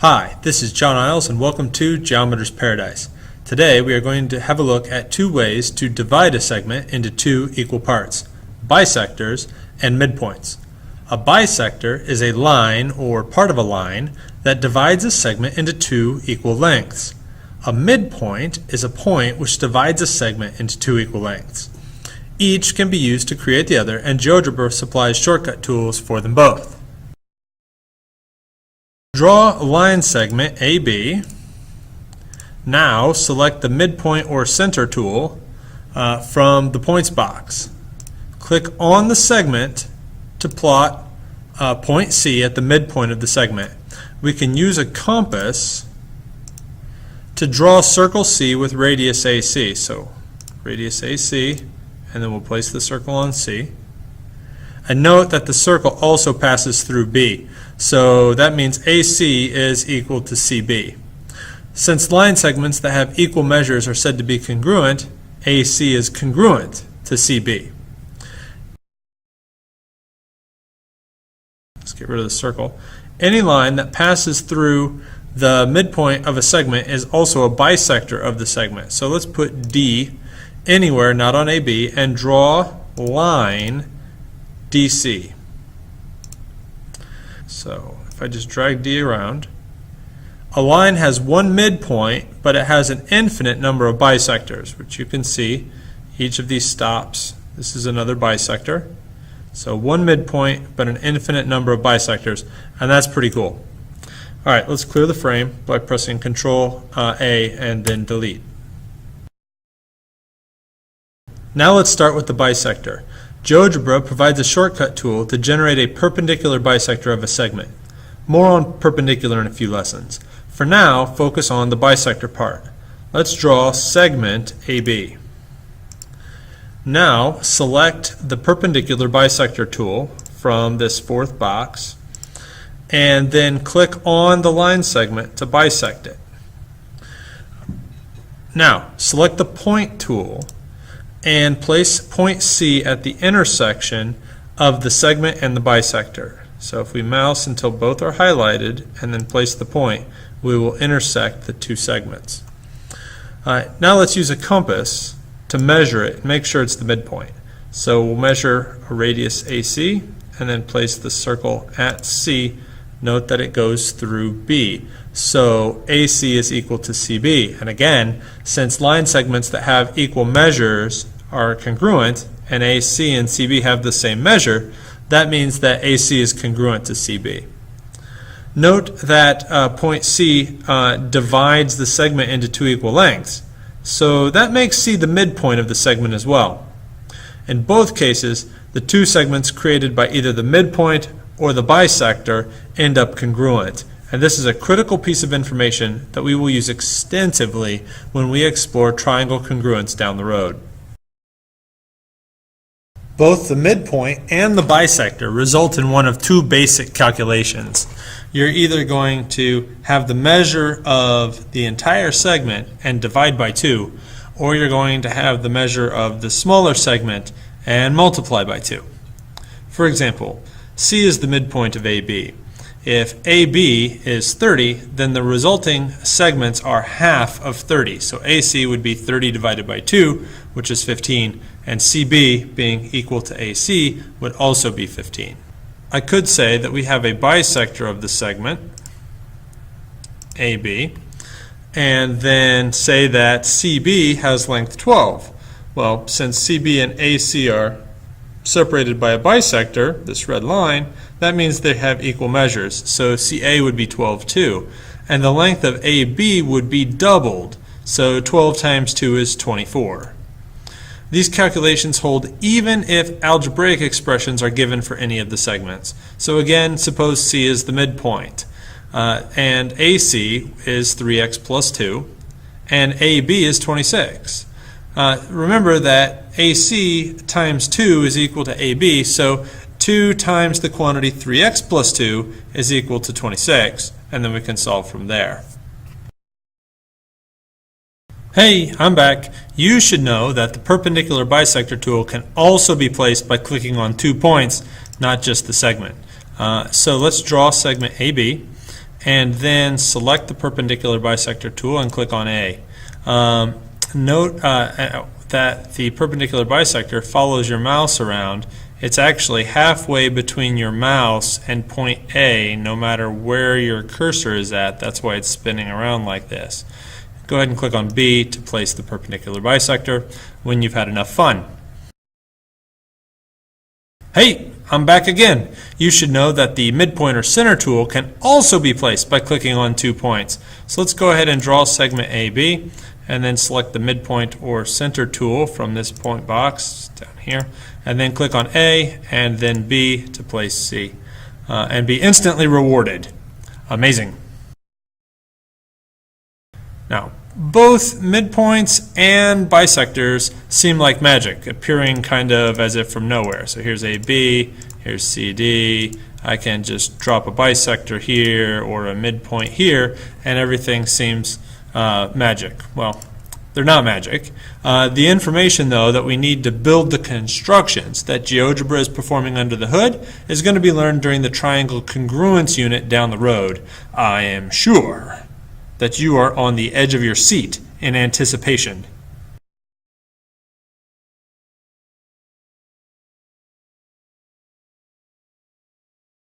Hi, this is John Isles and welcome to Geometer's Paradise. Today we are going to have a look at two ways to divide a segment into two equal parts, bisectors and midpoints. A bisector is a line or part of a line that divides a segment into two equal lengths. A midpoint is a point which divides a segment into two equal lengths. Each can be used to create the other, and GeoGebra supplies shortcut tools for them both. Draw a line segment AB. Now select the midpoint or center tool from the points box. Click on the segment to plot point C at the midpoint of the segment. We can use a compass to draw circle C with radius AC. So radius AC, and then we'll place the circle on C. And note that the circle also passes through B, so that means AC is equal to CB. Since line segments that have equal measures are said to be congruent, AC is congruent to CB. Let's get rid of the circle. Any line that passes through the midpoint of a segment is also a bisector of the segment. So let's put D anywhere not on AB and draw line DC. So if I just drag D around, a line has one midpoint, but it has an infinite number of bisectors, which you can see each of these stops. This is another bisector. So one midpoint, but an infinite number of bisectors, and that's pretty cool. All right, let's clear the frame by pressing Control A and then delete. Now let's start with the bisector. GeoGebra provides a shortcut tool to generate a perpendicular bisector of a segment. More on perpendicular in a few lessons. For now, focus on the bisector part. Let's draw segment AB. Now select the perpendicular bisector tool from this fourth box and then click on the line segment to bisect it. Now select the point tool and place point C at the intersection of the segment and the bisector. So if we mouse until both are highlighted and then place the point, we will intersect the two segments. Now let's use a compass to measure it and make sure it's the midpoint. So we'll measure a radius AC and then place the circle at C. Note that it goes through B. So AC is equal to CB. And again, since line segments that have equal measures are congruent and AC and CB have the same measure, that means that AC is congruent to CB. Note that point C divides the segment into two equal lengths. So that makes C the midpoint of the segment as well. In both cases, the two segments created by either the midpoint or the bisector end up congruent. And this is a critical piece of information that we will use extensively when we explore triangle congruence down the road. Both the midpoint and the bisector result in one of two basic calculations. You're either going to have the measure of the entire segment and divide by 2, or you're going to have the measure of the smaller segment and multiply by 2. For example, C is the midpoint of AB. If AB is 30, then the resulting segments are half of 30. So AC would be 30 divided by 2, which is 15, and CB, being equal to AC, would also be 15. I could say that we have a bisector of the segment, AB, and then say that CB has length 12. Well, since CB and AC are separated by a bisector, this red line, that means they have equal measures. So CA would be 12 too. And the length of AB would be doubled. So 12 times 2 is 24. These calculations hold even if algebraic expressions are given for any of the segments. So again, suppose C is the midpoint. And AC is 3x plus 2. And AB is 26. Remember that AC times 2 is equal to AB, so 2 times the quantity 3x plus 2 is equal to 26, and then we can solve from there. Hey, I'm back. You should know that the perpendicular bisector tool can also be placed by clicking on 2 points, not just the segment. So let's draw segment AB, and then select the perpendicular bisector tool and click on A. Note that the perpendicular bisector follows your mouse around. It's actually halfway between your mouse and point A, no matter where your cursor is at. That's why it's spinning around like this. Go ahead and click on B to place the perpendicular bisector when you've had enough fun. Hey, I'm back again. You should know that the midpoint or center tool can also be placed by clicking on 2 points. So let's go ahead and draw segment AB, and then select the midpoint or center tool from this point box down here, and then click on A and then B to place C, and be instantly rewarded. Amazing. Now, both midpoints and bisectors seem like magic, appearing kind of as if from nowhere. So here's AB, here's CD. I can just drop a bisector here or a midpoint here, and everything seems magic. Well, they're not magic. The information, though, that we need to build the constructions that GeoGebra is performing under the hood is going to be learned during the triangle congruence unit down the road. I am sure that you are on the edge of your seat in anticipation.